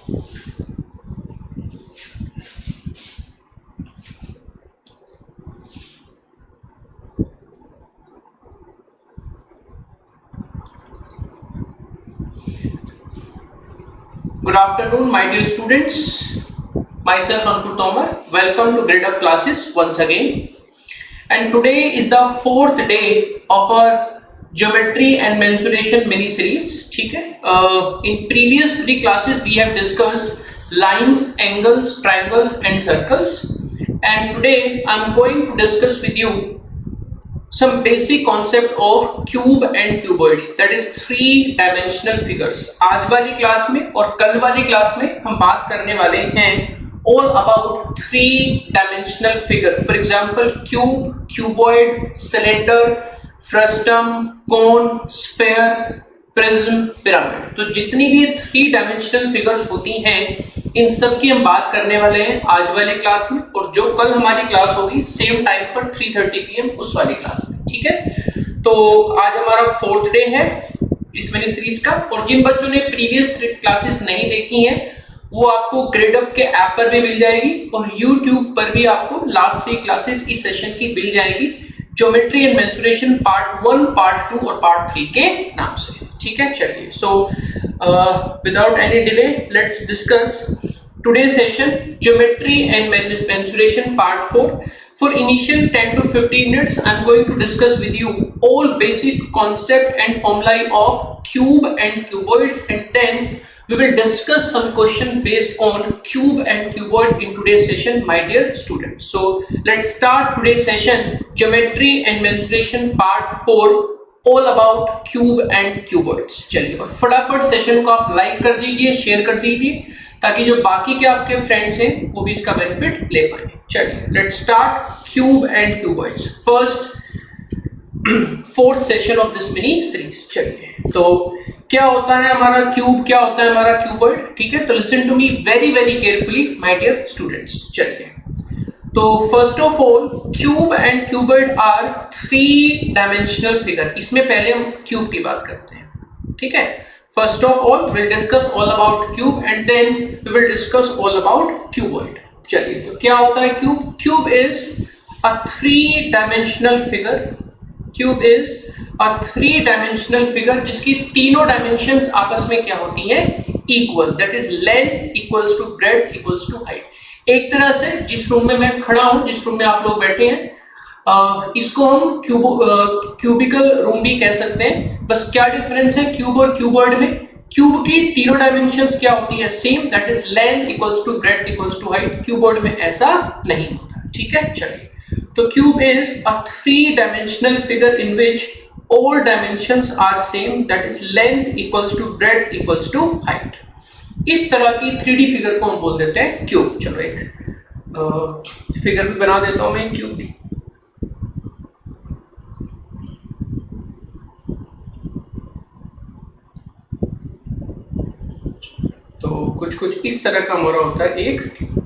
Good afternoon, my dear students. Myself Ankur Tomar. Welcome to Gradeup classes once again. And today is the fourth day of our Geometry and Mensuration mini series. ठीक है? In previous three classes we have discussed lines, angles, triangles, and circles. And today I am going to discuss with you some basic concept of cube and cuboids, that is three dimensional figures. आज वाली class में और कल वाली class में हम बात करने वाले हैं all about three dimensional figure. For example, cube, cuboid, cylinder, frustum, cone, sphere, prism, pyramid. तो जितनी भी थ्री डायमेंशनल फिगर्स होती हैं इन सब की हम बात करने वाले हैं आज वाली क्लास में, और जो कल हमारी क्लास होगी सेम टाइम पर 3:30 PM उस वाली क्लास में. ठीक है, तो आज हमारा फोर्थ डे है इस मिनी सीरीज का, और जिन बच्चों ने प्रीवियस क्लासेस नहीं देखी हैं वो आपको ग्रेडअप के ऐप पर भी मिल जाएगी और यूट्यूब पर भी आपको लास्ट थ्री क्लासेस इस सेशन की मिल जाएगी, geometry and mensuration part 1, part 2 और पार्ट 3 के नाम से. ठीक है, चलिए. सो without any delay, let's discuss today's session, Geometry and Mensuration Part 4. For initial 10 to 15 minutes, I'm going to discuss with you all basic concept and formulae of cube and cuboids, and then we will discuss some question based on cube and cuboid in today's session, my dear students. So let's start today's session, Geometry and Mensuration Part 4. All about cube and cuboids. चलिए, और फटाफट session को आप like कर दीजिए, share कर दीजिए, ताकि जो बाकी के आपके फ्रेंड्स हैं वो भी इसका बेनिफिट ले पाए. चलिए, let's start cube and cuboids, fourth session of this mini series. चलिए, तो क्या होता है हमारा क्यूब, क्या होता है हमारा क्यूबॉइड? ठीक है, तो listen to me very very carefully my dear students. चलिए, तो first of all cube and cuboid are three dimensional figure. इसमें पहले हम क्यूब की बात करते हैं. ठीक है, first of all will discuss all about cube and then we will discuss all about cuboid. चलिए, तो क्या होता है cube? Cube is a three dimensional figure. Cube is a three dimensional figure जिसकी तीनों डायमेंशंस आपस में क्या होती हैं? Equal. That is length equals to breadth equals to height. एक तरह से जिस रूम में मैं खड़ा हूं, जिस रूम में आप लोग बैठे हैं, इसको हम क्यूबिकल रूम भी कह सकते हैं. बस क्या डिफरेंस है क्यूब और क्यूबॉइड में? क्यूब की तीनों डायमेंशंस क्या होती है? Same. That is length equals to breadth equals to height. Cuboid में ऐसा नहीं होता. ठीक है, चलिए, तो cube is a three dimensional figure in which all dimensions are same. That is length equals to breadth equals to height. इस तरह की 3D फिगर को हम बोल देते हैं क्यूब. चलो, एक फिगर भी बना देता हूं मैं क्यूब की. तो कुछ इस तरह का हमारा होता है एक क्यूब.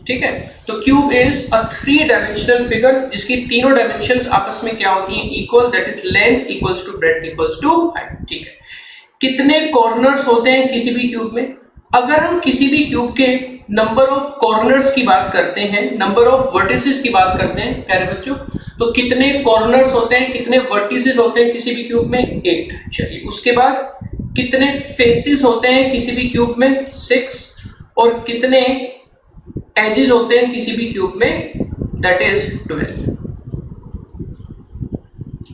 ठीक है, तो cube is a three dimensional figure जिसकी तीनों डायमेंशंस आपस में क्या होती हैं? Equal. That is length equals to breadth equals to height. ठीक है, कितने कॉर्नर्स होते हैं किसी भी क्यूब में? अगर हम किसी भी क्यूब के नंबर ऑफ कॉर्नर्स की बात करते हैं, नंबर ऑफ वर्टिसेस की बात करते हैं प्यारे बच्चों, तो कितने कॉर्नर्स होते हैं, कितने वर्टिसेस होते हैं किसी भी क्यूब में? 8. चलिए, उसके बाद कितने फेसेस होते हैं किसी भी क्यूब में? 6. और कितने एजेस होते हैं किसी भी क्यूब में? That is 12.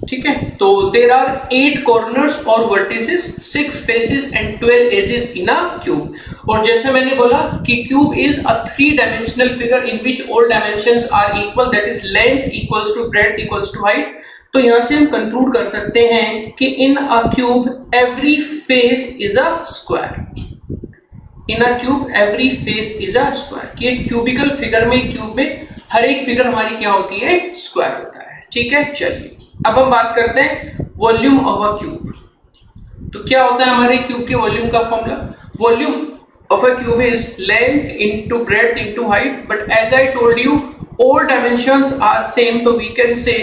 ठीक है, तो देयर आर 8 कॉर्नर्स और vertices, 6 faces and 12 edges in a cube. और जैसे मैंने बोला कि cube is a three dimensional figure in which all dimensions are equal. That is length equals to breadth equals to height. तो यहां से हम कंक्लूड कर सकते हैं कि in a cube every face is a square. In a cube every face is a square. कि cubicle figure में, क्यूब में हर एक फिगर हमारी क्या होती है? स्क्वायर होता है. ठीक है, चलिए, अब हम बात करते हैं वॉल्यूम ऑफ अ क्यूब. तो क्या होता है हमारे क्यूब के वॉल्यूम का formula? Volume of a cube is length into breadth into height. But as I told you all dimensions are same, तो we can say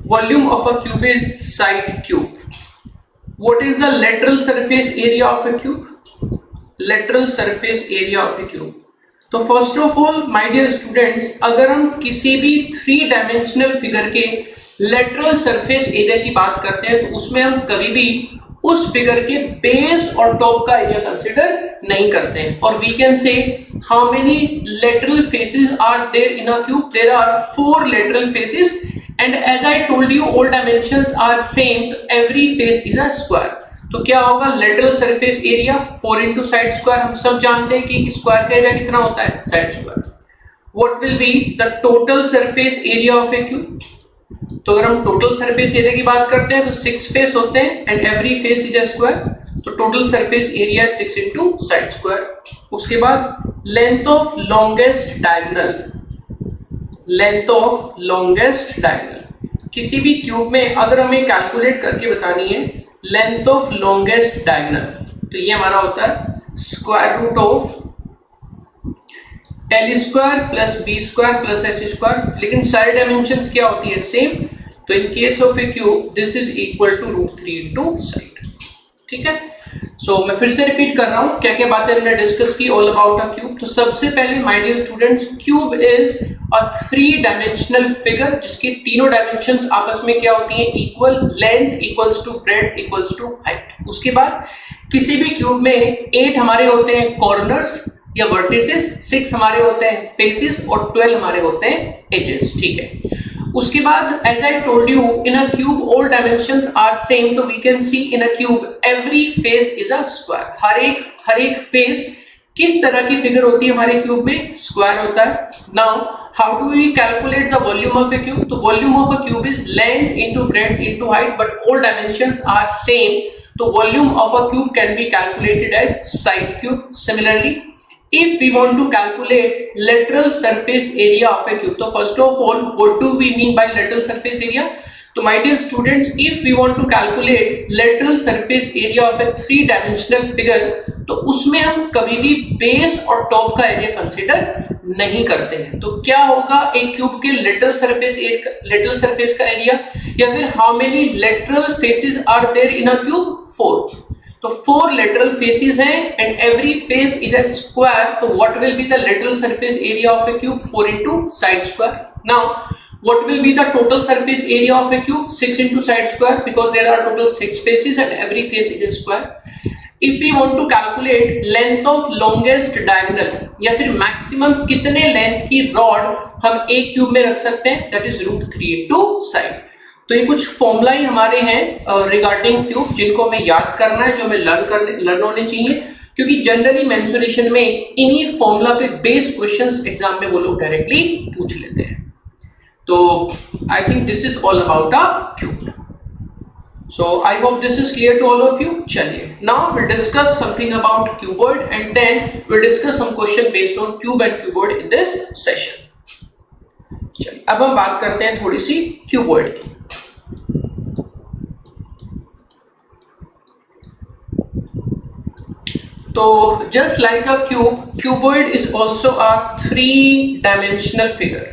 volume of a cube is side cube. What is the lateral surface area of a cube? lateral surface area of a cube. तो first of all my dear students, अगर हम किसी भी 3 dimensional figure के lateral surface area की बात करते हैं तो उसमें हम कभी भी उस फिगर के बेस और टॉप का एरिया कंसीडर नहीं करते हैं. और we can say how many lateral faces are there in a cube. There are 4 lateral faces and as I told you all dimensions are same, तो every face is a square. तो क्या होगा lateral surface area 4 into side square. हम सब जानते हैं कि square का एरिया कितना होता है, side square. What will be the total surface area of a cube? तो अगर हम टोटल सरफेस एरिया की बात करते हैं तो 6 फेस होते हैं and every face is a square. तो total surface area 6 into side square. उसके बाद length of longest diagonal. Length of longest diagonal किसी भी क्यूब में अगर हमें कैलकुलेट करके बतानी है लेंथ ऑफ लॉन्गेस्ट डायगोनल, तो ये हमारा होता है square root of L square plus B square plus H square. लेकिन सारी डायमेंशंस क्या होती है, सेम. तो in case of a cube this is equal to √3 into side. ठीक है. सो मैं फिर से रिपीट कर रहा हूं क्या क्या बातें हमने डिस्कस की ऑल अबाउट अ क्यूब. तो सबसे पहले my dear students, cube is a 3 dimensional figure जिसकी तीनों डायमेंशंस आपस में क्या होती हैं, equal. Length equals to breadth equals to height. उसके बाद किसी भी क्यूब में 8 हमारे होते हैं कॉर्नर्स या वर्टिसेस, 6 हमारे होते हैं फेसेस और 12 हमारे होते हैं एजेस. ठीक है. उसके बाद as I told you in a cube all dimensions are same. तो we can see in a cube every face is a square. हर एक फेस किस तरह की फिगर होती है हमारे क्यूब में, स्क्वायर होता है. Now how do we calculate the volume of a cube. तो volume of a cube is length into breadth into height but all dimensions are same. तो volume of a cube can be calculated as side cube. Similarly if we want to calculate lateral surface area of a cube, so first of all what do we mean by lateral surface area. तो my dear students, if we want to calculate lateral surface area of a 3 dimensional figure, तो उसमें हम कभी भी base और top का area consider नहीं करते हैं. तो क्या होगा एक क्यूब के lateral surface का एरिया, या फिर how many lateral faces are there in a cube, 4. तो 4 lateral faces हैं and every face is a square. तो what will be the lateral surface area of a cube, 4 into side square. Now what will be the total surface area of a cube, 6 into side square, because there are total 6 faces and every face is a square. If we want to calculate length of longest diagonal, या फिर maximum कितने length की rod हम एक cube में रख सकते हैं, that is √3 into side. तो ये कुछ फॉर्मूला ही हमारे हैं रिगार्डिंग क्यूब जिनको हमें याद करना है, जो हमें लर्न होने चाहिए, क्योंकि जनरली मेंसुरेशन में इन्हीं फॉर्मूला पे बेस्ड क्वेश्चंस एग्जाम में वो लोग डायरेक्टली पूछ लेते हैं. तो I think this is all about a cube. So I hope this is clear to all of you. चलिए now will discuss something about cuboid and then will discuss some question based on cube and cuboid in this session. चलिए अब हम बात करते हैं थोड़ी सी cuboid की. तो just like a cube, cuboid is also a 3-dimensional figure.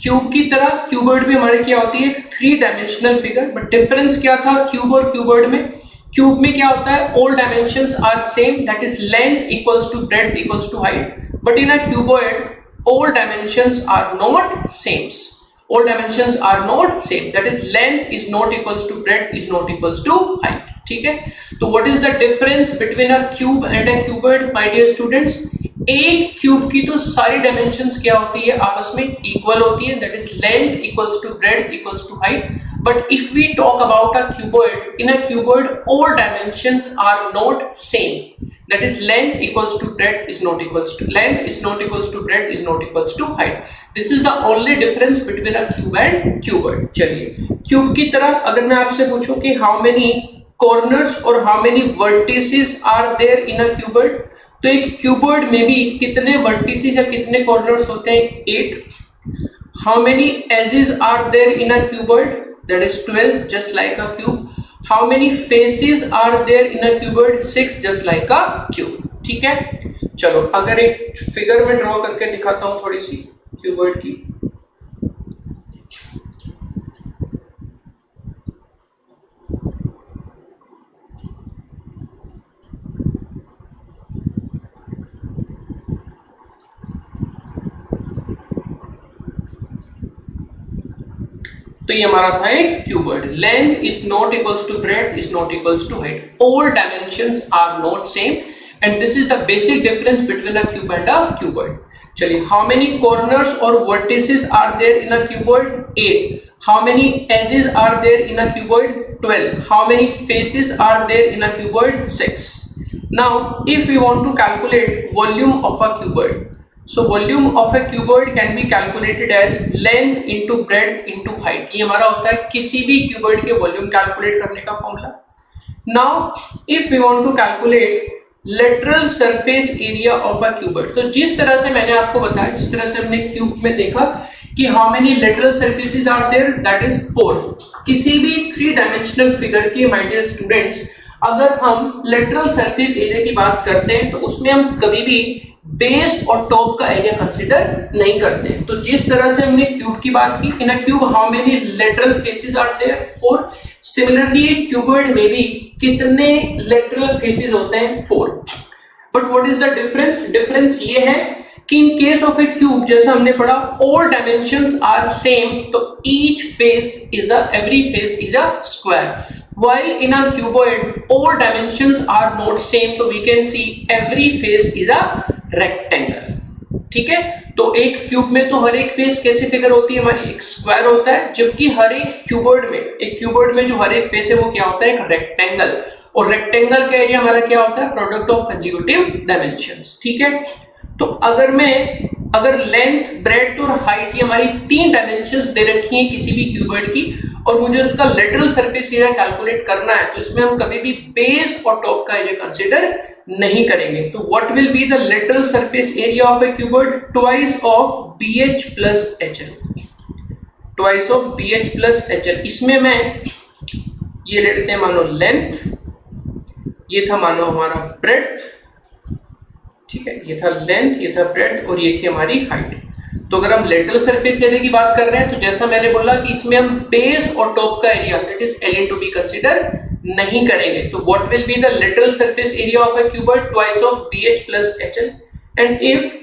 Cube की तरह क्यूबॉइड भी हमारे क्या होती है, एक 3-dimensional figure. बट डिफरेंस क्या था क्यूब और क्यूबॉइड में. क्यूब में क्या होता है, all dimensions are same, that is length equals to breadth equals to height. But in a cuboid all dimensions are not same. All dimensions are not same, that is length is not equals to breadth is not equals to height. ठीक है. तो what is the difference between a cube and a cuboid my dear students. एक cube की तो सारी dimensions क्या होती है, आपस में इक्वल होती है, that is length equals to breadth equals to height. But if we talk about a cuboid, in a cuboid all dimensions are not same, that is length equals to breadth is not equals to length is not equals to breadth is not equals to height. This is the only difference between a cube and cuboid. चलिए cube की तरह अगर मैं आपसे पूछूं कि how many corners और how many vertices are there in a cuboid, तो एक cuboid में भी कितने vertices या कितने corners होते हैं, 8. How many edges are there in a cuboid, that is 12, just like a cube. How many faces are there in a cuboid, 6, just like a cube. ठीक है. चलो अगर एक फिगर में ड्रॉ करके दिखाता हूं थोड़ी सी क्यूबॉइड की. तो ये हमारा था एक cuboid. Length is not equals to breadth is not equals to height. All dimensions are not same and this is the basic difference between a cube and a cuboid. चलिए, हाउ मेनी कॉर्नर्स और vertices are there in a cuboid? 8. How many edges are there in a cuboid? 12. How many faces are there in a cuboid? 6. Now if we want to calculate volume of a cuboid, so volume of a cuboid can be calculated as length into breadth into height. ये हमारा होता है किसी भी cuboid के volume calculate करने का formula. Now if we want to calculate lateral surface area of a cuboid, तो जिस तरह से मैंने आपको बताया, जिस तरह से हमने क्यूब में देखा कि how many lateral surfaces are there, that is 4. किसी भी 3 डायमेंशनल फिगर के my dear students, अगर हम लेटरल सरफेस एरिया की बात करते हैं तो उसमें हम कभी भी बेस और टॉप का एरिया कंसीडर नहीं करते हैं. तो जिस तरह से हमने क्यूब की बात की, in a cube how many lateral faces are there? 4. Similarly cuboid में भी कितने लेटरल फेसेस होते हैं? 4. But what is the difference? Difference ये है कि in case of a cube, जैसा हमने पढ़ा, ऑल डायमेंशंस आर सेम, तो each face is every face is a square. While in a cuboid all dimensions are not same, तो we can see every face is a rectangle. ठीक है, तो एक cube में तो हर एक फेस कैसे फिगर होती है हमारी? एक स्क्वायर होता है, जबकि हर एक क्यूबॉइड में जो हर एक फेस है वो क्या होता है? एक रेक्टेंगल. और रेक्टेंगल का एरिया हमारा क्या होता है? Product of consecutive dimensions. ठीक है, तो अगर लेंथ, ब्रेड्थ और हाइट, ये हमारी 3 डायमेंशंस दे रखी हैं किसी भी क्यूबॉइड की, और मुझे उसका लेटरल सरफेस एरिया कैलकुलेट करना है, तो इसमें हम कभी भी बेस और टॉप का एरिया कंसीडर नहीं करेंगे. तो what will be the lateral surface area of a cuboid? Twice of BH plus HL. Twice of BH plus HL. इसमें मैं ये ले लेते हैं, मानो लेंथ, ये था मानो हमारा ब्रेड्थ. ठीक है, ये था लेंथ, ये था ब्रेड्थ और ये थी हमारी हाइट. तो अगर हम लेटरल सरफेस एरिया की बात कर रहे हैं तो जैसा मैंने बोला कि इसमें हम बेस और टॉप का area, that is L into B, consider नहीं करेंगे. तो what will be the lateral surface area of a cuboid? Twice of BH plus HL. And if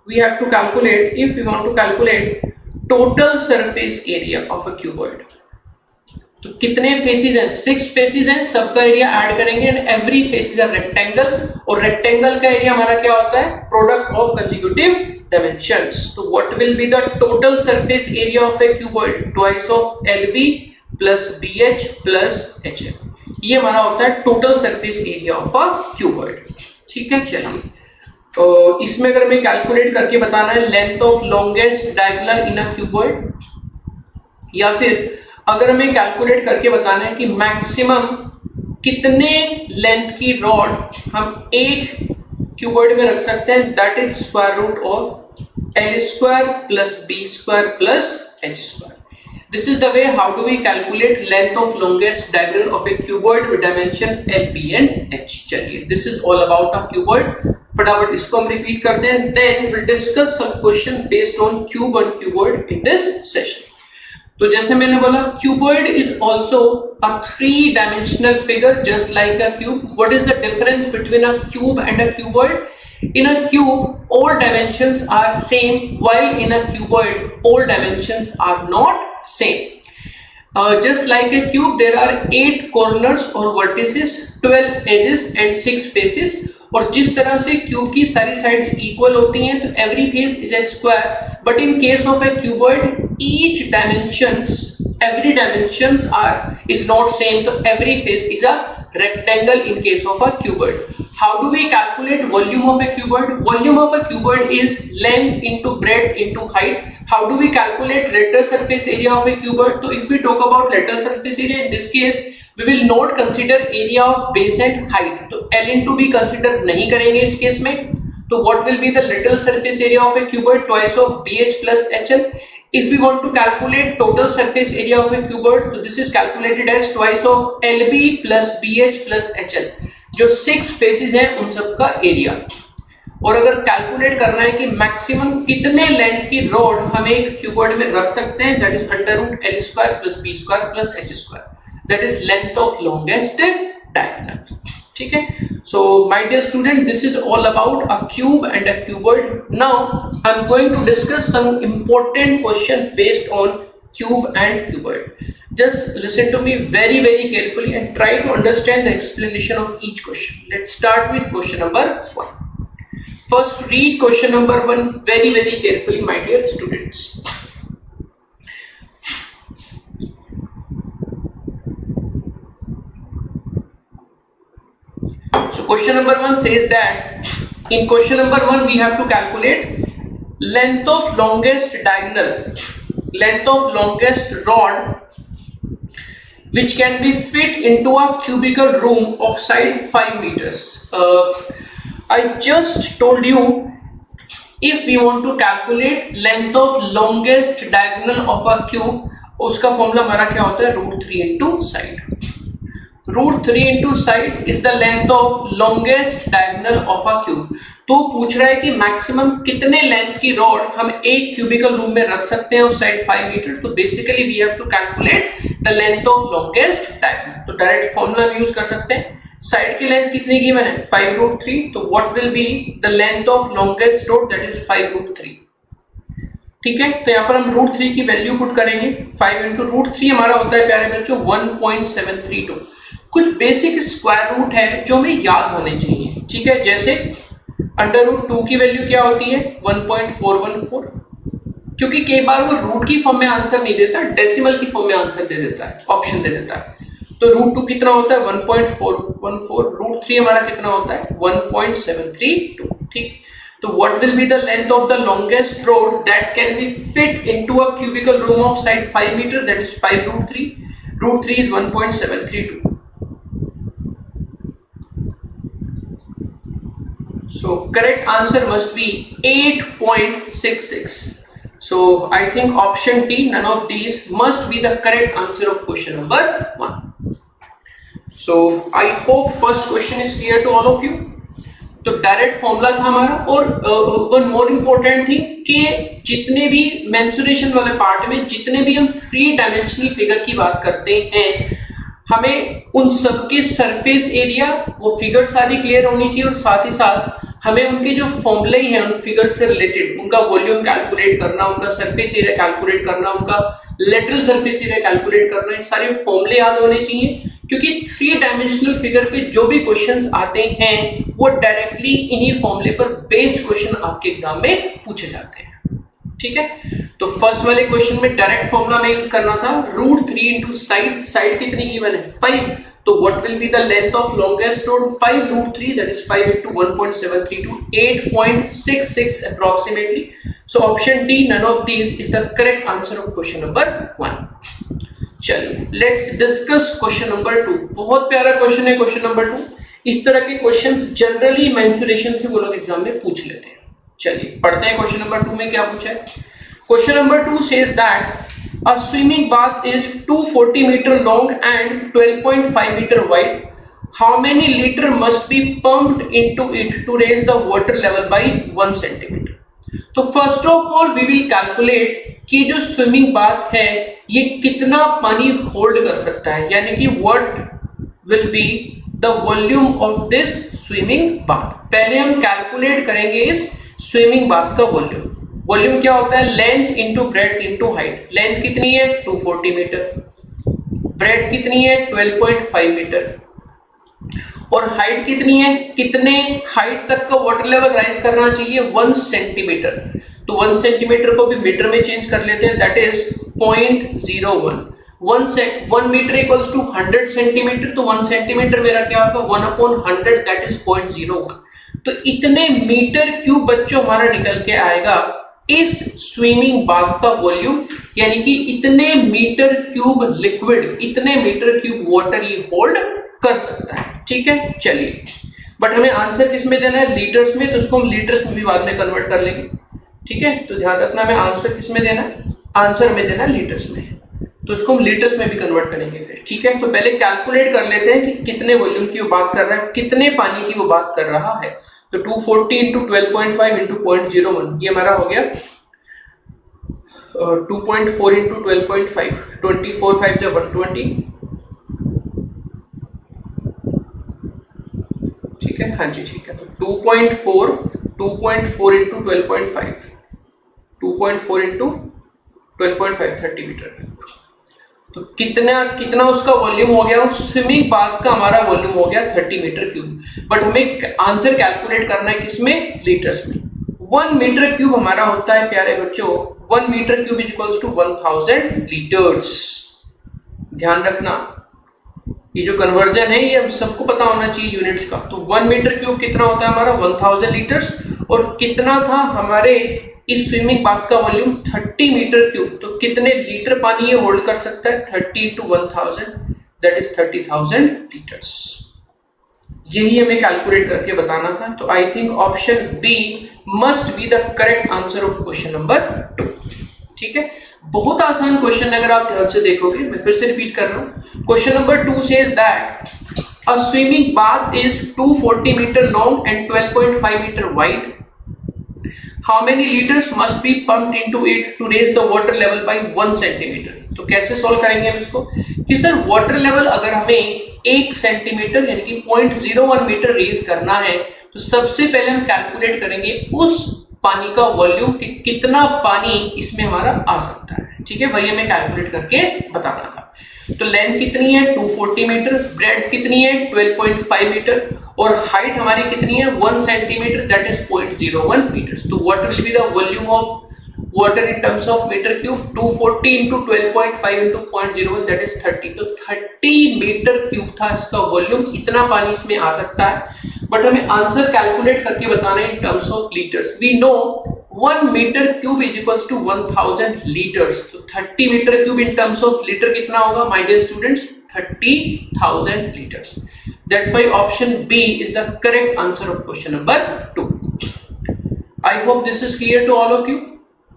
we have to calculate, if we want to calculate total surface area of a cuboid, तो कितने faces हैं? 6 faces हैं, सबका area add करेंगे and every face is a rectangle. और rectangle का area हमारा क्या होता है? Product of consecutive dimensions. तो what will be the total surface area of a cuboid? Twice of LB plus BH plus HL. ये हमारा होता है total surface area of a cuboid. ठीक है, चलिए, तो इसमें अगर हमें कैलकुलेट करके बताना है length of longest diagonal in a cuboid, या फिर अगर हमें कैलकुलेट करके बताना है कि मैक्सिमम कितने लेंथ की रॉड हम एक क्यूबॉइड में रख सकते हैं, that is square root of L square plus B square plus H square. This is the way how do we calculate length of longest diagonal of a cuboid with dimension LB and H. चलिए, this is all about a cuboid. फटाफट इसको हम repeat करते हैं, then will discuss some question based on cube and cuboid in this session. तो जैसे मैंने बोला, cuboid is also a 3-dimensional figure just like a cube. What is the difference between a cube and a cuboid? In a cube, all dimensions are same, while in a cuboid, all dimensions are not same. Just like a cube, there are 8 corners or vertices, 12 edges and 6 faces. और जिस तरह से cube की सारी sides equal होती हैं, तो every face is a square. But in case of a cuboid, each dimensions, every dimensions are is not same, तो every face is a rectangle in case of a cuboid. How do we calculate volume of a cuboid? Volume of a cuboid is length into breadth into height. How do we calculate lateral surface area of a cuboid? तो if we talk about lateral surface area, in this case we will not consider area of base and height, तो L into B consider नहीं करेंगे इस case में. तो what will be the lateral surface area of a cuboid? Twice of BH plus HL. If we want to calculate total surface area of a cuboid, so this is calculated as twice of LB plus BH plus HL. जो 6 faces हैं उन सब का area. और अगर calculate करना है कि मैक्सिमम कितने लेंथ की रॉड हम एक क्यूबॉइड में रख सकते हैं, that is under root L square plus B square plus H square. That is length of longest diagonal. ठीक है, so my dear student, this is all about a cube and a cuboid. Now I'm going to discuss some important question based on cube and cuboid. Just listen to me very carefully and try to understand the explanation of each question. Let's start with question number 1. First, read question number 1 very carefully, my dear students. So question number 1 says that in question number 1 we have to calculate length of longest diagonal, length of longest rod which can be fit into a cubical room of side 5 meters. I just told you, if we want to calculate length of longest diagonal of a cube, उसका formula हमारा क्या होता है, √3 into side. √3 into side is the length of longest diagonal of a cube. तो पूछ रहा है कि मैक्सिमम कितने लेंथ की रॉड हम एक क्यूबिकल रूम में रख सकते हैं ऑफ साइड 5 मीटर. तो basically we have to calculate the length of longest diagonal. तो डायरेक्ट फॉर्मूला यूज कर सकते हैं. साइड की लेंथ कितनी गिवन है, 5√3. तो what will be the length of longest rod, that is 5√3. ठीक है, तो यहाँ पर हम √3 की वैल्यू पुट करेंगे. 5 into √3 हमारा होता है प्यारे बच्चों 1.732. कुछ बेसिक स्क्वायर रूट है जो हमें याद होने चाहिए. ठीक है, जैसे √2 की वैल्यू क्या होती है, 1.414. क्योंकि कई बार वो रूट की फॉर्म में आंसर नहीं देता, डेसिमल की फॉर्म में आंसर दे देता है, ऑप्शन दे देता है. तो √2 कितना होता है, 1.414. √3 हमारा कितना होता है, 1.732. ठीक, तो what will be the length of the longest rod that can be fit into a cubical room of side 5 meter, that is 5√3. √3 is 1.732. So correct answer must be 8.66. So I think option D, none of these must be the correct answer of question number 1. So I hope first question is clear to all of you. तो direct formula था हमारा. और one more important thing कि जितने भी mensuration वाले part में जितने भी हम 3 डायमेंशनल फिगर की बात करते हैं, हमें उन सबके सरफेस एरिया वो फिगर सारी क्लियर होनी चाहिए. और साथ ही साथ हमें उनके जो फॉर्मूले हैं उन फिगर से रिलेटेड, उनका वॉल्यूम कैलकुलेट करना, उनका सरफेस एरिया कैलकुलेट करना, उनका लेटरल सरफेस एरिया कैलकुलेट करना, ये सारे फॉर्मूले याद होने चाहिए. क्योंकि 3 डायमेंशनल फिगर पे जो भी क्वेश्चंस आते हैं वो डायरेक्टली इन्हीं फॉर्मूले पर बेस्ड क्वेश्चन आपके एग्जाम में पूछे जाते हैं. ठीक है, तो फर्स्ट वाले क्वेश्चन में डायरेक्ट फॉर्मूला में यूज करना था √3 into साइड. साइड कितनी गिवन है, 5. तो what will be the length of longest road, 5√3, that is 5 into 1.732, 8.66 approximately. So option D, none of these is the correct answer of question number 1. चलिए let's discuss question number 2. बहुत प्यारा question है question number 2. इस तरह के question generally mensuration से वो लोग एग्जाम में पूछ लेते हैं. चलिए पढ़ते हैं क्वेश्चन नंबर 2 में क्या पूछा है. Question number 2 says that a swimming bath is 240 meter long and 12.5 meter wide. How many liter must be pumped into it to raise the water level by 1 centimeter? तो first of all we will calculate कि जो swimming bath है ये कितना पानी hold कर सकता है, यानी कि what will be the volume of this swimming bath. पहले हम कैलकुलेट करेंगे इस स्विमिंग बाथ का वॉल्यूम. वॉल्यूम क्या होता है, length into breadth into height. Length कितनी है, 240 मीटर. ब्रेड्थ कितनी है, 12.5 मीटर. और हाइट कितनी है, कितने हाइट तक का वाटर लेवल राइज करना चाहिए, 1 सेंटीमीटर. तो 1 सेंटीमीटर को भी मीटर में चेंज कर लेते हैं, that is 0.01. 1 meter equals to 100 centimeter. तो 1 सेंटीमीटर मेरा क्या होगा, 1/100, दैट इज 0.01. तो इतने मीटर क्यूब बच्चों हमारा निकल के आएगा इस स्विमिंग बाथ का वॉल्यूम, यानी कि इतने मीटर क्यूब लिक्विड, इतने मीटर क्यूब वाटर ये होल्ड कर सकता है. ठीक है, चलिए बट हमें आंसर किस में देना है, लीटर्स में. तो इसको हम लीटर्स में भी बाद में कन्वर्ट कर लेंगे. ठीक है, तो ध्यान रखना हमें आंसर किस में देना है, आंसर में देना लीटर्स में. तो इसको हम लीटर्स में भी कन्वर्ट करेंगे फिर. ठीक है, तो पहले कैलकुलेट कर लेते हैं कि कितने वॉल्यूम की वो बात कर रहा है, कितने पानी की वो बात कर रहा है. तो 240 into 12.5 into 0.01, ये हमारा हो गया 2.4 into 12.5, 24 5 जा 120. ठीक है, हाँ जी ठीक है. तो 2.4 into 12.5, 2.4 into 12.5, 30 मीटर. तो कितना कितना उसका वॉल्यूम हो गया, उस स्विमिंग बाथ का हमारा वॉल्यूम हो गया 30 मीटर क्यूब। बट हमें आंसर कैलकुलेट करना है किसमें, लीटर्स में। 1 मीटर क्यूब हमारा होता है प्यारे बच्चों, 1 meter cube is equals to 1000 liters. ध्यान रखना, ये जो कन्वर्जन है ये हम सबको पता होना चाहिए यूनिट्स का। तो 1 मीटर क्यूब कितना होता है हमारा 1000 लीटर्स, और कितना था हमारे इस स्विमिंग बाथ का वॉल्यूम 30 मीटर क्यूब। तो कितने लीटर पानी ये होल्ड कर सकता है, 30 into 1000 दैट इज 30,000 लीटर्स। यही हमें कैलकुलेट करके बताना था। तो I think option B must be the correct answer of question number 2। ठीक है, बहुत आसान क्वेश्चन अगर आप ध्यान से देखोगे, मैं फिर से रिपीट कर रहा हूं। Question number 2 says that a swimming bath is 240 meter long and 12.5 meter wide. How many liters must be pumped into it to raise the water level by 1 centimeter? तो कैसे सॉल्व करेंगे हम इसको कि सर वाटर लेवल अगर हमें 1 centimetre यानी कि 0.01 मीटर रेज करना है, तो सबसे पहले हम कैलकुलेट करेंगे उस पानी का वॉल्यूम कि कितना पानी इसमें हमारा आ सकता है। ठीक है, वही हमें कैलकुलेट करके बताना था। तो लेंथ कितनी है 240 मीटर, ब्रेड्थ कितनी है 12.5 मीटर, और हाइट हमारी कितनी है 1 सेंटीमीटर दैट इज 0.01 मीटर्स। तो what will be the volume of water in terms of meter cube, 240 into 12.5 into 0.01 that is 30। तो 30 मीटर क्यूब था इसका वॉल्यूम, इतना पानी इसमें आ सकता है। बट हमें आंसर कैलकुलेट करके बताना है in terms of liters. We know 1 meter cube is equals to 1000 liters. तो 30 meter cube in terms of liter कितना होगा my dear students, 30,000 liters. That's why option B is the correct answer of question number 2. I hope this is clear to all of you.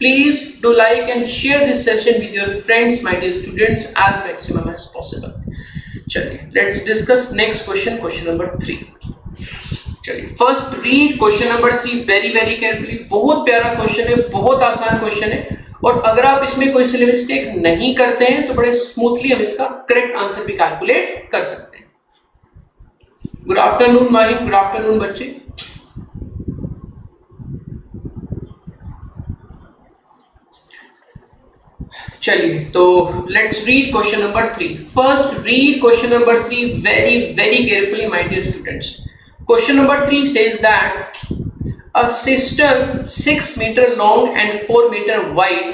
Please do like and share this session with your friends, my dear students, as maximum as possible. चलिए, let's discuss next question, question number 3. चलिए, first read question number 3 very very carefully. बहुत प्यारा question है, बहुत आसान question है, और अगर आप इसमें कोई सी मिस्टेक नहीं करते हैं तो बड़े स्मूथली हम इसका करेक्ट आंसर भी कैलकुलेट कर सकते हैं। Good afternoon Mahi, good afternoon बच्चे। चलिए, तो let's read question number 3। First read question number 3 very very carefully my dear students. Question number 3 says that a cistern 6 meter long and 4 meter wide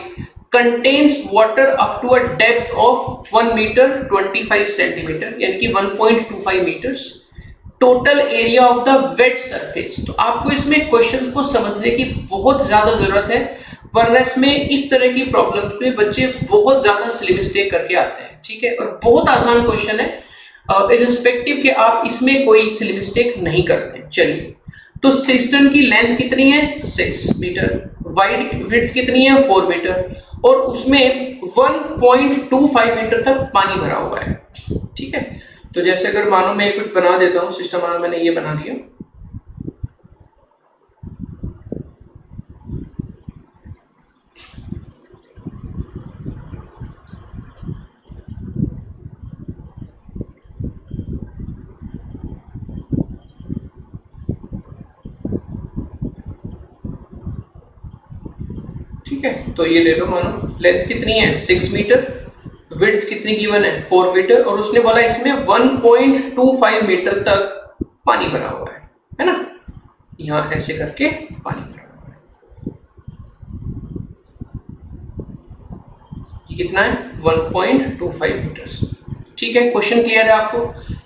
contains water up to a depth of 1 meter 25 centimeter यानी कि 1.25 meters total area of the wet surface। तो आपको इसमें questions को समझने की बहुत ज्यादा जरूरत है, वरना इसमें इस तरह की प्रॉब्लम्स में बच्चे बहुत ज्यादा सिली मिस्टेक करके आते हैं। ठीक है, और बहुत आसान क्वेश्चन है, इररिस्पेक्टिव के आप इसमें कोई सिली मिस्टेक नहीं करते। चलिए, तो सिस्टम की लेंथ कितनी है 6 मीटर, वाइड विड्थ कितनी है 4 मीटर, और उसमें 1.25 मीटर तक पानी भरा हुआ है। ठीक है, तो जैसे अगर मानो मैं कुछ बना देता हूं सिस्टम, मानो मैंने ये बना दिया, ठीक है। तो ये ले लो, मानो लेंथ कितनी है 6 मीटर, विड्थ कितनी गिवन है 4 मीटर, और उसने बोला इसमें 1.25 मीटर तक पानी भरा हुआ है ना, यहां ऐसे करके पानी भरा हुआ है। ये कितना है 1.25 मीटर्स। ठीक है, क्वेश्चन क्लियर है आपको।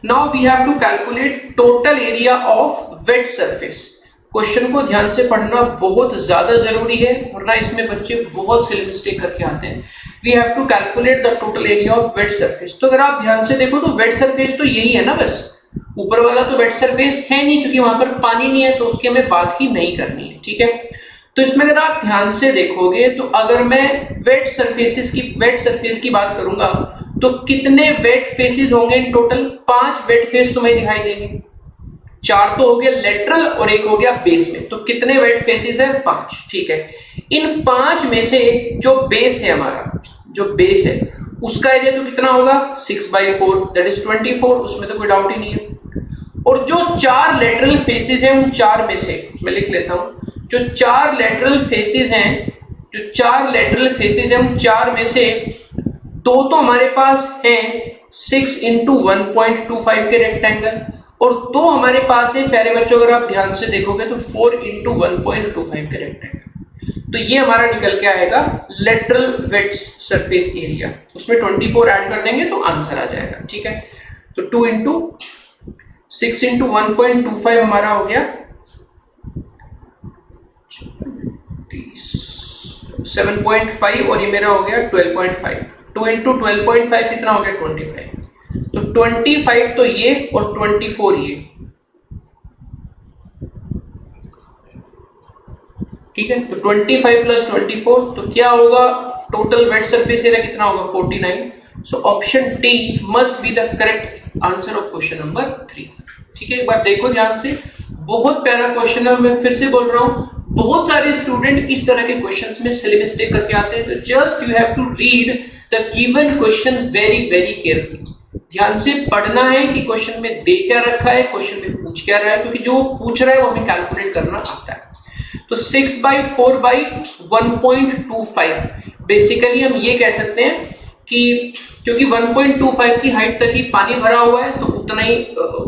Now we have to calculate total area of wet surface. Question को ध्यान से पढ़ना बहुत ज्यादा जरूरी है, वरना इसमें बच्चे बहुत सिली मिस्टेक करके आते हैं। We have to calculate the total area of wet surface. तो अगर आप ध्यान से देखो तो वेट सरफेस तो यही है ना, बस ऊपर वाला तो वेट सरफेस है नहीं, क्योंकि वहां पर पानी नहीं है, तो उसकी हमें बात ही नहीं करनी है। ठीक है, तो इसमें अगर आप ध्यान से देखोगे तो अगर मैं वेट सरफेस की बात करूंगा तो कितने वेट फेसेस होंगे इन टोटल, 5 वेट फेस तुम्हें दिखाई देंगे। 4 तो हो गया लेटरल और 1 हो गया बेस में, तो कितने वेट फेसेस है 5। ठीक है, इन 5 में से जो बेस है हमारा, जो बेस है उसका एरिया तो कितना होगा 6/4 दैट इज 24, उसमें तो कोई डाउट ही नहीं है। और जो 4 लेटरल फेसेस हैं उन 4 में से मैं लिख लेता हूं, जो 4 लेटरल फेसेस हैं, उन 4 में से दो तो हमारे पास है 6 इंटू 1.25 के रेक्टेंगल, और दो हमारे पास है प्यारे बच्चों, अगर आप ध्यान से देखोगे तो 4 इंटू 1.25 के रेक्टेंगल। तो ये हमारा निकल के आएगा लेटरल वेट सरफेस एरिया, उसमें 24 ऐड कर देंगे तो आंसर आ जाएगा। ठीक है, तो 2 इंटू 6 इंटू 1.25 हमारा हो गया 7.5, और ये मेरा हो गया 12.5। 2 इंटू 12.5 कितना हो गया 25। तो 25 तो ये और 24 ये, ठीक है। तो 25 प्लस 24 तो क्या होगा, टोटल वेट सरफेस एरिया कितना होगा 49। So option D must be the correct answer of question number 3। ठीक है, एक बार देखो ध्यान से, बहुत प्यारा क्वेश्चन है। मैं फिर से बोल रहा हूं, बहुत सारे स्टूडेंट इस तरह के क्वेश्चंस में सिली मिस्टेक करके आते हैं। तो just you have to read the given question very very carefully. ध्यान से पढ़ना है कि क्वेश्चन में दे क्या रखा है, क्वेश्चन में पूछ क्या रहा है, क्योंकि जो पूछ रहा है वो हमें कैलकुलेट करना आता है। तो 6/4/1.25 बेसिकली हम ये कह सकते हैं कि क्योंकि 1.25 की हाइट तक ही पानी भरा हुआ है, तो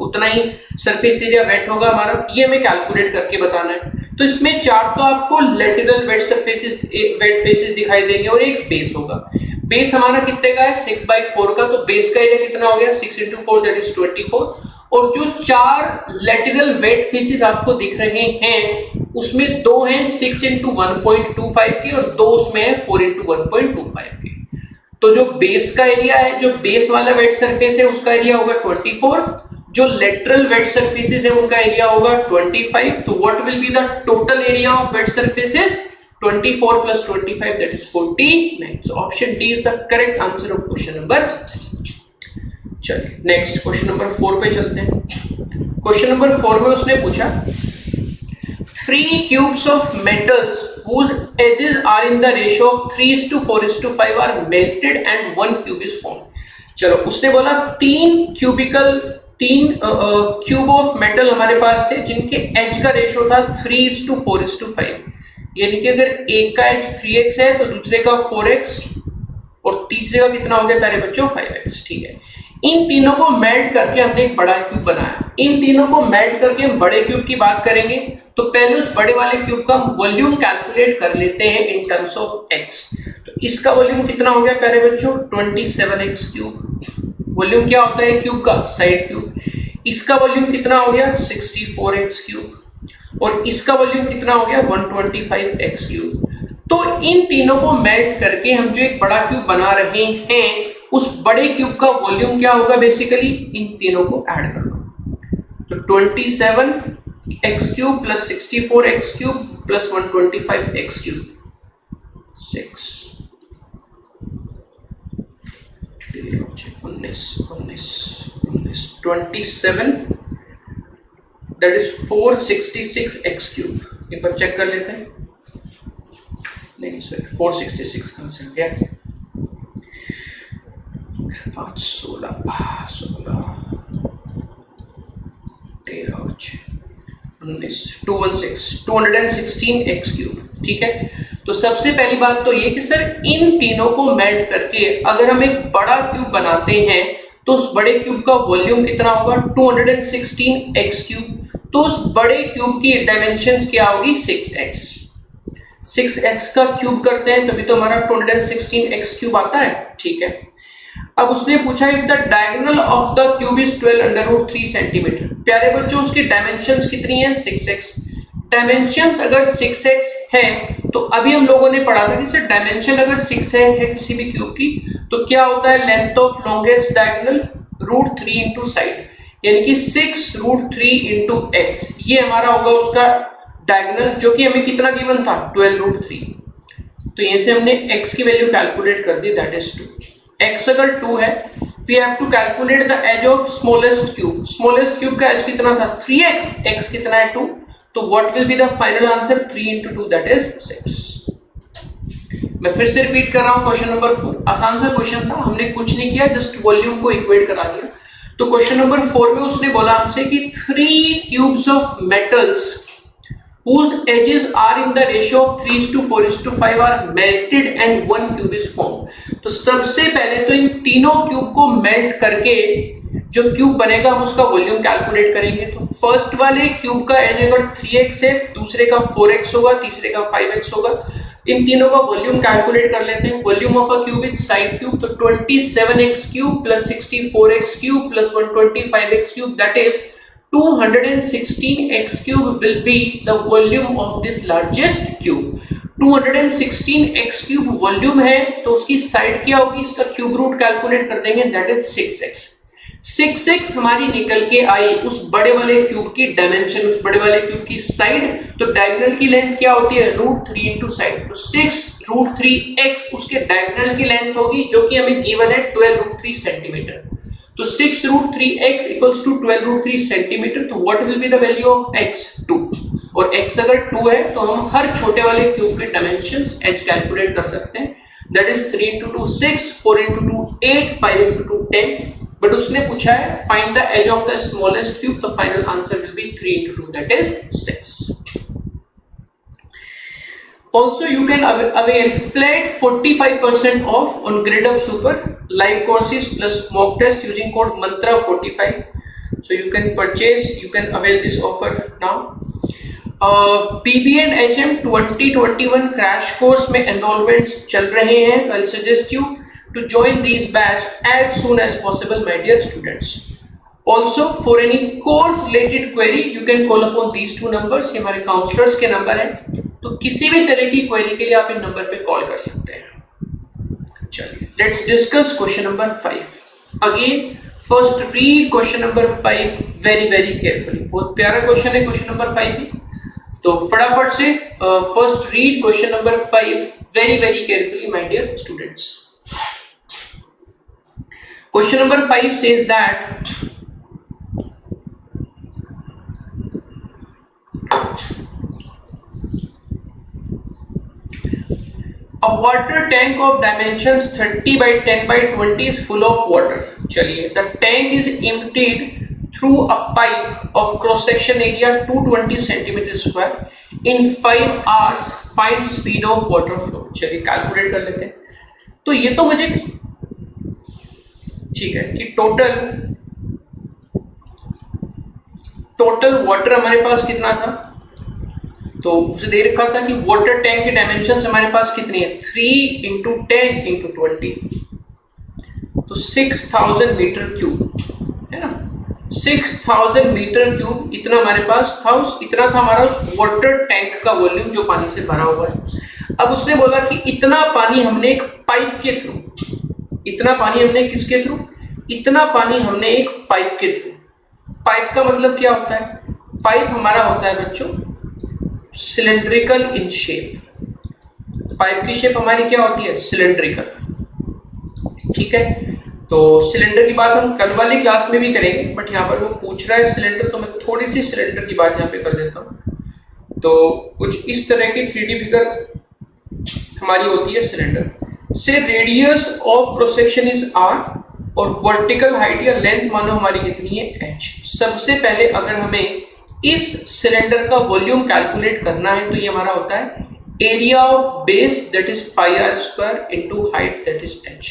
उतना ही सरफेस एरिया वेट होगा हमारा, ये हमें कैलकुलेट करके बताना है। तो इसमें 4 तो आपको लेटरल वेट फेसेस दिखाई देंगे और एक बेस होगा। बेस हमारा कितने का है 6/4 का, तो बेस का एरिया कितना हो गया 6 into 4 दैट इज 24। और जो 4 लेटरल वेट फेसेस आपको दिख रहे हैं उसमें 2 हैं 6 into 1.25 के और 2 उसमें है 4 into 1.25 के। तो जो बेस का एरिया है, जो बेस वाला वेट सरफेस है उसका एरिया होगा 24, जो लेटरल वेट सरफेसेस है उनका एरिया होगा 25। तो what will be the total area of wet surfaces 24 plus 25 that is 49. So option D is the correct answer of question number 3. चलिए नेक्स्ट क्वेश्चन नंबर 4 पे चलते हैं। क्वेश्चन नंबर 4 में उसने पूछा 3 cubes of metals whose edges are in the ratio of 3:4:5 are melted and 1 cube is formed। चलो उसने बोला 3 क्यूब ऑफ मेटल हमारे पास थे जिनके एज का रेशियो था 3:4:5, यानी कि अगर एक का एज 3x है तो दूसरे का 4x और तीसरे का कितना हो गया प्यारे बच्चों 5x। ठीक है, इन तीनों को मेल्ट करके हमने एक बड़ा क्यूब बनाया। इन तीनों को मेल्ट करके हम बड़े क्यूब की बात करेंगे, तो पहले उस बड़े वाले क्यूब का वॉल्यूम कैलकुलेट कर लेते हैं इन टर्म्स ऑफ x। तो इसका वॉल्यूम कितना हो गया प्यारे बच्चों 27x क्यूब। वॉल्यूम क्या होता है क्यूब का, साइड क्यूब। इसका वॉल्यूम कितना हो गया 64x क्यूब, और इसका वॉल्यूम कितना हो गया 125x क्यूब। तो इन तीनों को मेल्ट करके हम जो एक बड़ा क्यूब बना रहे हैं उस बड़े क्यूब का वॉल्यूम क्या होगा, बेसिकली इन तीनों को ऐड कर लो। तो 27x cube plus 64x cube plus 125x cube 6 27 that is 466x cube. एक बार चेक कर लेते हैं, नहीं सॉरी 466 कंसेप्ट है 5 16 13 और 19 216x क्यूब। ठीक है, तो सबसे पहली बात तो ये कि सर इन तीनों को मेल्ट करके अगर हम एक बड़ा क्यूब बनाते हैं तो उस बड़े क्यूब का वॉल्यूम कितना होगा 216x क्यूब। तो उस बड़े क्यूब की डायमेंशंस क्या होगी 6x। 6x का क्यूब करते हैं तभी तो हमारा 216x क्यूब आता है। ठीक है, अब उसने पूछा if the diagonal of the cube is 12√3 centimetre. प्यारे बच्चों उसकी डायमेंशंस कितनी है 6x। डायमेंशंस अगर 6x है तो अभी हम लोगों ने पढ़ा था कि सर डायमेंशन अगर 6 है किसी भी क्यूब की तो क्या होता है length of longest diagonal √3 into side, यानी कि 6√3 इंटू x। ये हमारा होगा उसका डायगोनल जो कि हमें कितना गिवन था 12√3। तो यहीं से हमने x की वैल्यू कैलकुलेट कर दी दैट इज 2। x अगर 2 है we have to calculate the edge of smallest cube. Smallest cube का एज कितना था 3x, x कितना है 2, तो what will be the final answer 3 into 2 that is 6। मैं फिर से रिपीट कर रहा हूं क्वेश्चन नंबर 4। आसान सा क्वेश्चन था, हमने कुछ नहीं किया जस्ट वॉल्यूम को इक्वेट करा दिया। तो क्वेश्चन नंबर 4 में उसने बोला हमसे कि 3 cubes of metals whose edges are in the ratio of 3:4:5 are melted and one cube is formed। तो सबसे पहले तो इन तीनों क्यूब को मेल्ट करके जो क्यूब बनेगा हम उसका वॉल्यूम कैलकुलेट करेंगे। तो फर्स्ट वाले क्यूब का एज अगर 3x है, दूसरे का 4x होगा, तीसरे का 5x होगा। इन तीनों का वॉल्यूम कैलकुलेट कर लेते हैं। Volume of a cube is side cube, तो 27x cube plus 64x cube plus 125x cube, that is 216x cube will be the volume of this largest cube। 216x cube volume है तो उसकी side क्या होगी, इसका cube root calculate कर देंगे, that is 6x। 6x हमारी निकल के आई उस बड़े वाले क्यूब की डायमेंशन, उस बड़े वाले क्यूब की साइड। तो डायगोनल की लेंथ क्या होती है, √3 इंटू साइड, तो 6√3x उसके डायगोनल की लेंथ होगी जो कि हमें गिवन है 12√3 सेंटीमीटर। तो 6√3x इक्वल्स टू 12√3 सेंटीमीटर। तो what will be the value of x, 2। और x अगर 2 है तो हम हर छोटे वाले क्यूब के डायमेंशंस h कैलकुलेट कर सकते हैं, that is 3 into 2 6, 4 into 2 8, 5 into 2 10। But उसने पूछा है find the edge of the smallest cube, तो final answer will be 3 into 2, that is 6। Also, you can avail flat 45% off on Gradeup Super live courses plus mock test using code mantra45. So you can purchase, you can avail this offer now. BBA HM 2021 crash course में enrollments चल रहे हैं। I'll suggest you to join these batch as soon as possible, my dear students. Also, for any course related query, you can call upon these two numbers। ये हमारे counsellors के number हैं, तो किसी भी तरह की क्वेरी के लिए आप इन नंबर पे कॉल कर सकते हैं। चलिए, let's discuss question number 5। Again first read question number 5 very very carefully. बहुत प्यारा क्वेश्चन है क्वेश्चन नंबर 5 भी, तो फटाफट से first read question number 5 very very carefully my dear students. Question number 5 says that a water tank of dimensions 30 by 10 by 20 is full of water। चलिए, the tank is emptied through a pipe of cross section area 220 centimeter square in 5 hours, find speed of water flow। चलिए calculate कर लेते हैं। तो ये तो मुझे ठीक है कि टोटल वाटर हमारे पास कितना था, तो उसे दे रखा था कि वाटर टैंक की डायमेंशंस हमारे पास कितनी है, 3 इंटू 10 इंटू 20, तो 6000 मीटर क्यूब है ना। 6000 मीटर क्यूब इतना हमारे पास था, इतना था हमारा उस वाटर टैंक का वॉल्यूम जो पानी से भरा हुआ है। अब उसने बोला कि इतना पानी हमने एक पाइप के थ्रू, इतना पानी हमने किसके थ्रू, इतना पानी हमने एक पाइप के थ्रू। पाइप का मतलब क्या होता है, पाइप हमारा होता है बच्चों सिलेंड्रिकल इन शेप। पाइप की शेप हमारी क्या होती है, सिलेंड्रिकल, ठीक है। तो सिलेंडर की बात हम कल वाली क्लास में भी करेंगे, बट यहाँ पर वो पूछ रहा है सिलेंडर, तो मैं थोड़ी सी सिलेंडर की बात यहाँ पे कर देता हूँ। तो कुछ इस तरह की 3D फिगर हमारी होती है सिलेंडर से। Radius of cross section is r और वर्टिकल हाइट या लेंथ मानो हमारी कितनी है, h। सबसे पहले अगर हमें इस सिलेंडर का वॉल्यूम कैलकुलेट करना है तो ये हमारा होता है area of base, that is pi R square into height, that is h।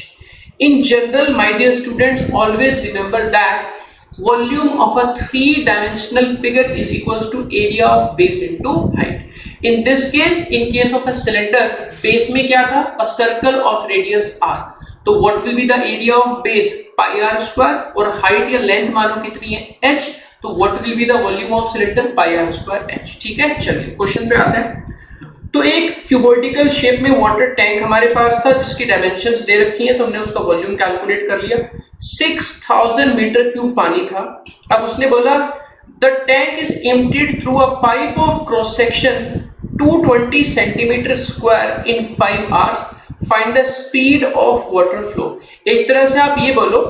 In general my dear students, always remember that volume of a 3 dimensional figure is equals to area of base into height. In this case, in case of a cylinder, base में क्या था, a circle of radius r, तो what will be the area of base, pi R square, और height या length मानो कितनी है, h, तो what will be the volume of cylinder, pi R square h। ठीक है, चलिए क्वेश्चन पे आते हैं। तो एक क्यूबॉइडिकल शेप में वाटर टैंक हमारे पास था जिसकी डायमेंशंस दे रखी हैं, तो हमने उसका वॉल्यूम कैलकुलेट कर लिया। 6000 मीटर क्यूब पानी था। अब उसने बोला the tank is emptied through a pipe of cross section 220 centimeter square in 5 hours, find the speed of water flow. एक तरह से आप ये बोलो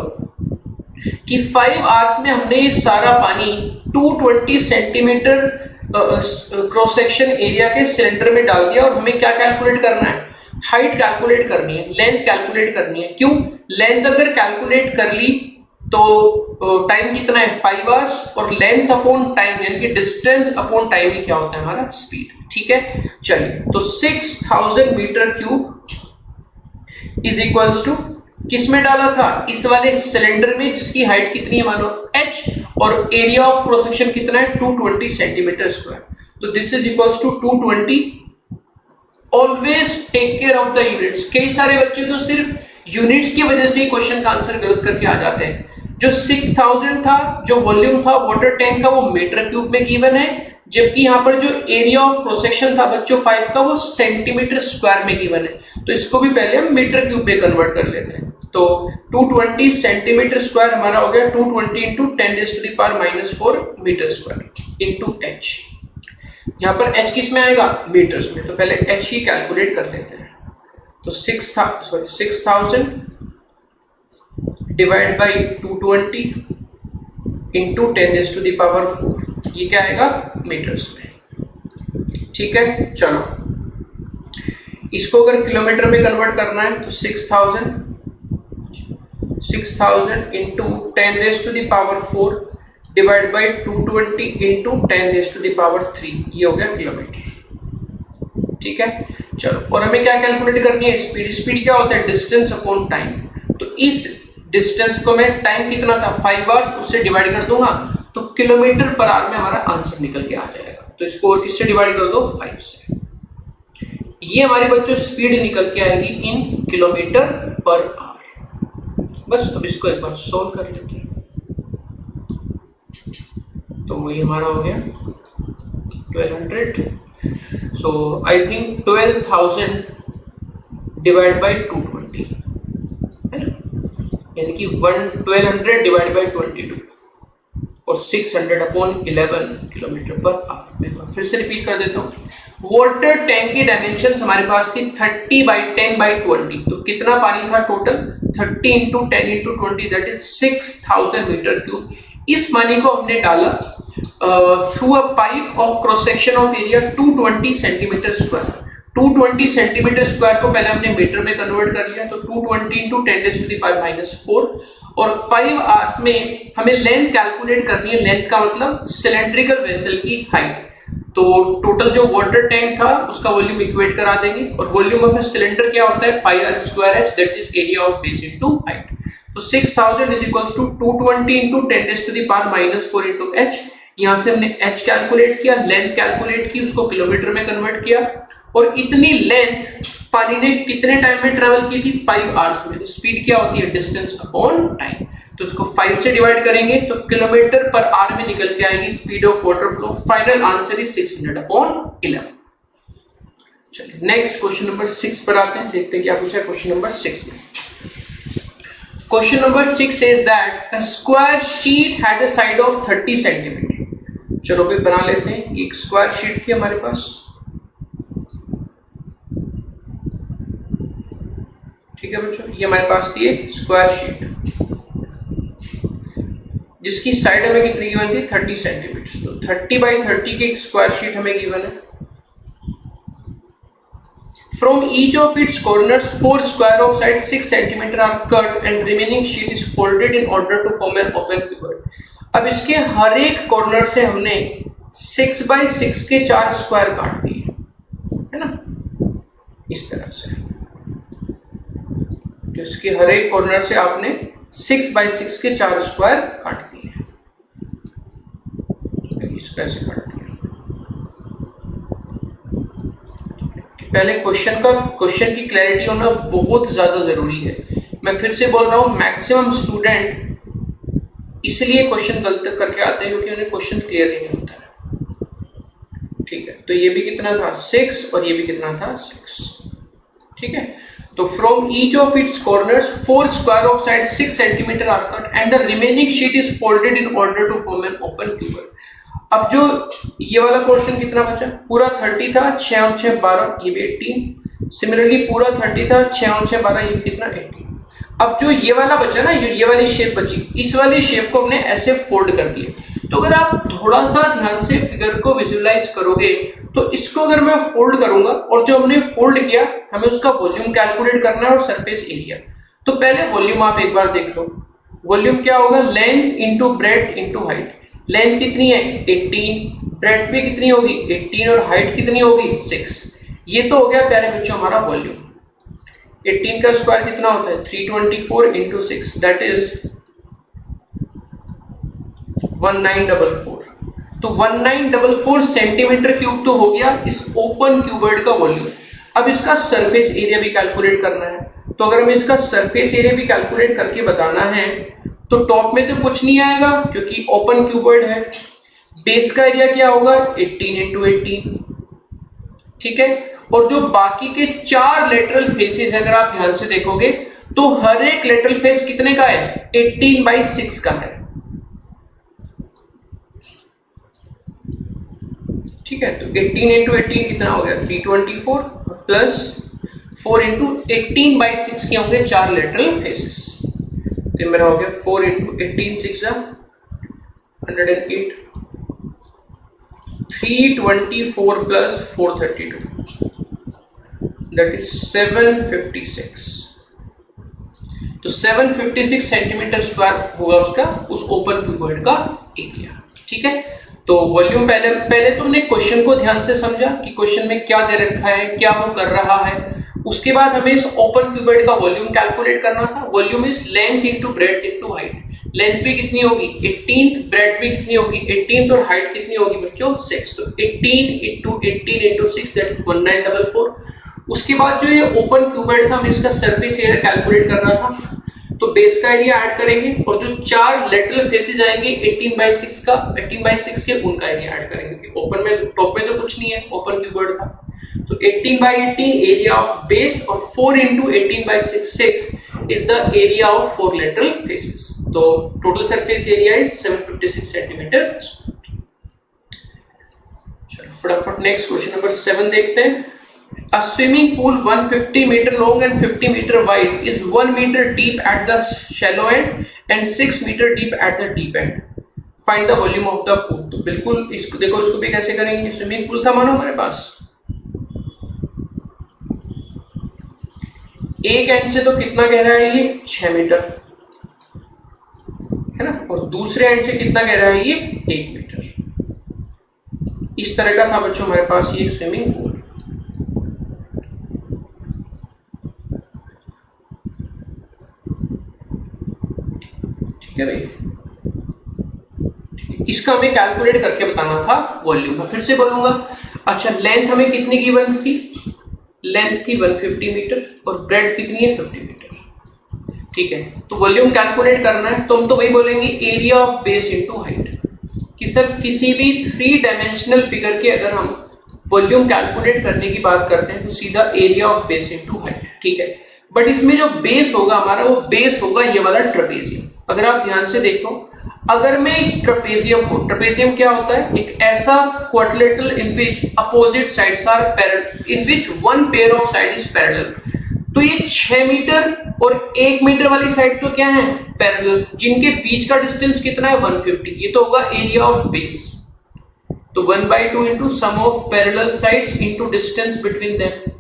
कि 5 आवर्स में हमने ये सारा पानी 220 सेंटीमीटर क्रॉस सेक्शन एरिया के सिलेंडर में डाल दिया, और हमें क्या कैलकुलेट करना है, हाइट कैलकुलेट करनी है, लेंथ कैलकुलेट करनी है। क्यों, लेंथ अगर कैलकुलेट कर ली तो टाइम कितना है 5 आवर्स, और लेंथ अपॉन टाइम यानी कि डिस्टेंस अपॉन टाइम ही क्या होता है हमारा स्पीड। ठीक है, चलिए तो 6000 meter cube is equals to किस में डाला था, इस वाले सिलेंडर में जिसकी हाइट कितनी है मानो h, और एरिया ऑफ क्रॉस सेक्शन कितना है 220 सेंटीमीटर स्क्वायर। तो this is equals to 220। Always take care of the units. कई सारे बच्चे तो सिर्फ यूनिट्स की वजह से ही क्वेश्चन का आंसर गलत करके आ जाते हैं। जो 6000 था, जो वॉल्यूम था वाटर टैंक का, वो मीटर क्यूब में गिवन है, जबकि यहाँ पर जो एरिया ऑफ क्रॉस सेक्शन था बच्चों पाइप का, वो सेंटीमीटर स्क्वायर में गिवन है। तो इसको भी पहले हम मीटर क्यूब में कन्वर्ट कर लेते हैं। तो 220 सेंटीमीटर स्क्वायर हमारा हो गया 220 into 10⁻⁴ meter square into h। यहाँ पर h किस में आएगा मीटर्स में, तो पहले h ही कैलकुलेट कर लेते हैं। तो 6000 डिवाइड बाई 220 इंटू 10⁻⁴, ये क्या आएगा मीटर्स में। ठीक है, चलो इसको अगर किलोमीटर में कन्वर्ट करना है तो 6000 इंटू 10⁻⁴ डिवाइड बाई 220 इंटू 10⁻⁴, ये हो गया किलोमीटर। ठीक है, चलो और हमें क्या कैलकुलेट करनी है स्पीड। स्पीड क्या होता है डिस्टेंस अपॉन टाइम। तो इस डिस्टेंस को मैं टाइम कितना था 5 आवर्स उससे डिवाइड कर दूंगा, तो किलोमीटर पर आवर में हमारा आंसर निकल के आ जाएगा। तो इसको और किससे डिवाइड कर दो 5 से। ये हमारे बच्चों स्पीड निकल के आएगी इन किलोमीटर पर आवर। बस अब इसको एक बार सोल्व कर लेते हैं। तो वही हमारा हो गया 1200। सो आई थिंक 12000 डिवाइड बाई 220 है ना, यानी कि 1200 डिवाइड बाई 22 और 600 अपॉन 11 किलोमीटर पर आवर। मैं फिर से रिपीट कर देता हूँ। वाटर टैंक की डायमेंशंस हमारे पास थी 30 बाई 10 बाई 20। तो कितना पानी था total 30 into 10 into 20, that is 6000 meter cube. इस पानी को हमने डाला through a pipe of cross section of area 220 centimeter square. 220 centimeter square को पहले हमने मीटर में कन्वर्ट कर लिया, तो 220 इंटू 10⁻⁴, और 5 आवर्स में हमें लेंथ कैलकुलेट करनी है। लेंथ का मतलब सिलेंड्रिकल वेसल की हाइट। तो टोटल जो वाटर टैंक था उसका वॉल्यूम इक्वेट करा देंगे, और वॉल्यूम ऑफ ए सिलेंडर क्या होता है πr²h, that is area of base into height. तो 6000 is equals to 220 into 10⁻⁴ into h। यहां से हमने h कैलकुलेट किया, लेंथ कैलकुलेट की, उसको किलोमीटर में कन्वर्ट किया, और इतनी लेंथ पानी ने कितने टाइम में ट्रेवल की थी 5 आवर्स में। स्पीड क्या होती है डिस्टेंस अपॉन टाइम। तो इसको 5 से डिवाइड करेंगे तो किलोमीटर पर आवर में निकल के आएगी speed of water flow. Final answer is 600 upon 11। चलिए नेक्स्ट क्वेश्चन नंबर 6 पर आते हैं, देखते हैं क्या पूछा है क्वेश्चन नंबर 6 में। Question number 6 says that a square sheet had a side of 30 centimetre. चलो भी बना लेते हैं। एक स्क्वायर शीट थी हमारे पास, ठीक है बच्चों, ये हमारे पास थी एक स्क्वायर शीट जिसकी साइड हमें कितनी गिवन थी 30 सेंटीमीटर। तो 30 बाई 30 की एक स्क्वायर शीट हमें गिवन है। From each of its corners, 4 square of sides 6 cm are cut and remaining sheet is folded in order to form an open cupboard। अब इसके हर एक कॉर्नर से हमने 6 बाई 6 के 4 स्क्वायर काट दिए, है ना, इस तरह से। तो इसके हर एक कॉर्नर से आपने 6 बाई 6 के 4 स्क्वायर काट दिए। इसको ऐसे काट दिया। पहले क्वेश्चन की क्लैरिटी होना बहुत ज्यादा जरूरी है। मैं फिर से बोल रहा हूं, मैक्सिमम स्टूडेंट इसलिए क्वेश्चन गलत करके आते हैं क्योंकि उन्हें क्वेश्चन क्लियर नहीं होता है। ठीक है, तो ये भी कितना था 6 और ये भी कितना था 6। ठीक है, तो from each of its corners 4 square of side 6 centimeter are cut and the remaining sheet is folded in order to form an open cuboid. अब जो ये वाला पोर्शन कितना बचा, पूरा 30 था, 6 और 6 12, ये भी 18। सिमिलरली पूरा 30 था, 6 और 6 12, ये भी कितना 18। अब जो ये वाला बचा ना, ये वाली शेप बची, इस वाली शेप को हमने ऐसे फोल्ड कर दिया। तो अगर आप थोड़ा सा ध्यान से फिगर को विजुअलाइज करोगे तो इसको अगर मैं फोल्ड करूंगा और जो हमने फोल्ड किया हमें उसका वॉल्यूम कैलकुलेट करना है और सरफेस एरिया। तो पहले वॉल्यूम आप एक बार देख लो, वॉल्यूम क्या होगा, length into breadth into height. Length कितनी है 18, ब्रेड्थ भी कितनी होगी 18 और हाइट कितनी होगी 6। ये तो हो गया प्यारे बच्चों हमारा वॉल्यूम। 18 का स्क्वायर कितना होता है 324 इंटू 6 दैट इज 1944। तो 1944 सेंटीमीटर क्यूब तो हो गया इस ओपन क्यूबॉइड का वॉल्यूम। अब इसका सरफेस एरिया भी कैलकुलेट करना है। तो अगर हमें इसका सरफेस एरिया भी कैलकुलेट करके बताना है तो टॉप में तो कुछ नहीं आएगा क्योंकि ओपन क्यूबॉइड है। बेस का एरिया क्या होगा 18 इंटू 18, ठीक है। और जो बाकी के 4 लेटरल फेसेस है अगर आप ध्यान से देखोगे तो हर एक लेटरल फेस कितने का है 18/6 का है, ठीक है। तो 18 इंटू 18 कितना हो गया 324 प्लस 4 इंटू 18/6 के होंगे 4 लेटरल फेसेस। तो मेरा हो गया 4 इंटू 18 6 108, 324 प्लस 432 दैट इज 756। तो 756 सेंटीमीटर स्क्वायर होगा उसका उस ओपन क्यूबॉइड का एरिया, ठीक है। तो वॉल्यूम पहले तुमने क्वेश्चन को ध्यान से समझा कि क्वेश्चन में क्या दे रखा है, क्या वो कर रहा है। उसके बाद हमें इस ओपन क्यूबॉइड का वॉल्यूम कैलकुलेट करना था। Volume is length into breadth into height. Length भी कितनी होगी 18, ब्रेड्थ भी कितनी होगी 18 और हाइट कितनी होगी बच्चों 6। तो 18 इंटू 18 इंटू 6 दैट इज 1944। उसके बाद जो ये ओपन क्यूबॉइड था हमें इसका सरफेस एरिया कैलकुलेट करना था। तो बेस का एरिया ऐड करेंगे और जो 4 लेटरल फेसेस आएंगे 18/6 के उनका एरिया ऐड करेंगे क्योंकि ओपन में टॉप में तो कुछ नहीं है, ओपन क्यूबॉइड था। तो 18/18 एरिया ऑफ बेस और 4 into 18/6 is the area of 4 lateral faces. तो total surface area is 756 centimetre. चलो फटाफट नेक्स्ट क्वेश्चन नंबर 7 देखते हैं। A swimming pool 150 meter long and 50 meter wide is 1 meter deep at the shallow end and 6 meter deep at the deep end. Find the volume of the pool. तो बिल्कुल इसको देखो, इसको भी कैसे करेंगे। स्विमिंग पूल था मानो हमारे पास, एक एंड से तो कितना गहरा है ये 6 मीटर है ना, और दूसरे एंड से कितना गहरा है ये 1 मीटर। इस तरह का था बच्चों हमारे पास ये स्विमिंग पूल, ठीक है भाई। इसका हमें कैलकुलेट करके बताना था वॉल्यूम। फिर से बोलूंगा। अच्छा, लेंथ हमें कितनी गिवन थी, लेंथ थी 150 मीटर और ब्रेड्थ कितनी है 50 मीटर, ठीक है। तो वॉल्यूम कैलकुलेट करना है तो हम तो वही बोलेंगे area of base into height. कि सर किसी भी 3 डायमेंशनल फिगर के अगर हम वॉल्यूम कैलकुलेट करने की बात करते हैं तो सीधा area of base into height, ठीक है। बट इसमें जो बेस होगा हमारा वो बेस होगा ये वाला ट्रेपेजियम। अगर आप ध्यान से देखो, अगर मैं इस ट्रेपेजियम को, ट्रेपेजियम क्या होता है, एक ऐसा quadrilateral in which opposite sides are parallel, in which one pair of side is parallel. तो ये 6 मीटर और 1 मीटर वाली साइड तो क्या है पैरेलल, जिनके बीच का डिस्टेंस कितना है 150। ये तो होगा एरिया ऑफ बेस। तो 1/2 into sum of parallel sides into distance between them,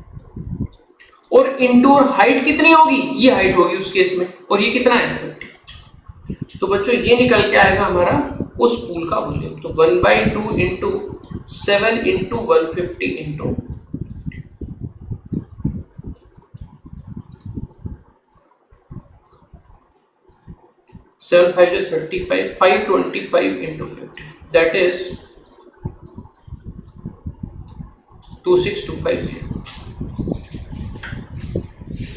और इंटू हाइट कितनी होगी, ये हाइट होगी उस केस में, और ये कितना है 50। तो बच्चों ये निकल के आएगा हमारा उस पूल का वॉल्यूम। तो 1/2 into 7 into 150 into 7 5 is 35, 525 into 50 that is 26250,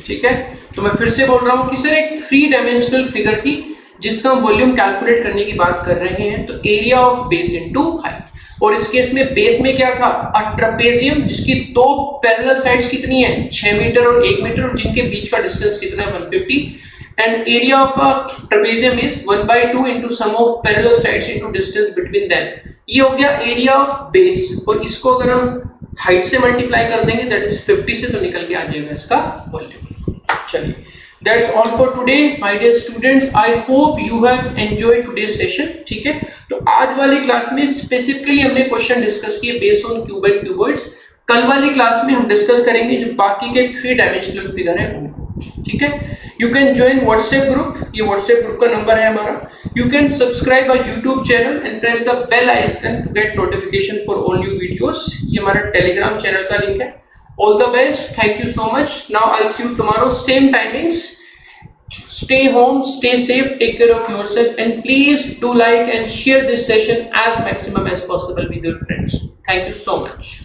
ठीक है। तो मैं फिर से बोल रहा हूं कि सर एक 3 डायमेंशनल फिगर थी जिसका हम वॉल्यूम कैलकुलेट करने की बात कर रहे हैं। तो area of base into height, और इस केस में बेस में क्या था अ ट्रेपेजियम जिसकी 2 पैरेलल साइड्स कितनी है 6 मीटर और 1 मीटर, और जिनके बीच का डिस्टेंस कितना है 150, and area of a trapezium is 1/2 into sum of parallel sides into distance between them. ये हो गया एरिया ऑफ बेस, और इसको अगर हम हाइट से मल्टीप्लाई कर देंगे दैट इज 50 से, तो निकल के आ जाएगा इसका वॉल्यूम। चलिए, that's all for today my dear students. I hope you have enjoyed today's session, ठीक है। तो आज वाली क्लास में स्पेसिफिकली हमने क्वेश्चन डिस्कस किए based on cube and cuboids. कल वाली क्लास में हम डिस्कस करेंगे जो बाकी के 3 डायमेंशनल फिगर है उनको। ठीक है. You can join WhatsApp group, ये WhatsApp group का नंबर है हमारा. You can subscribe our YouTube channel and press the bell icon to get notification for all new videos. ये हमारा Telegram channel का लिंक है. All the best. Thank you so much. Now I'll see you tomorrow, same timings. Stay home, stay safe, take care of yourself, and please do like and share this session as maximum as possible with your friends. Thank you so much.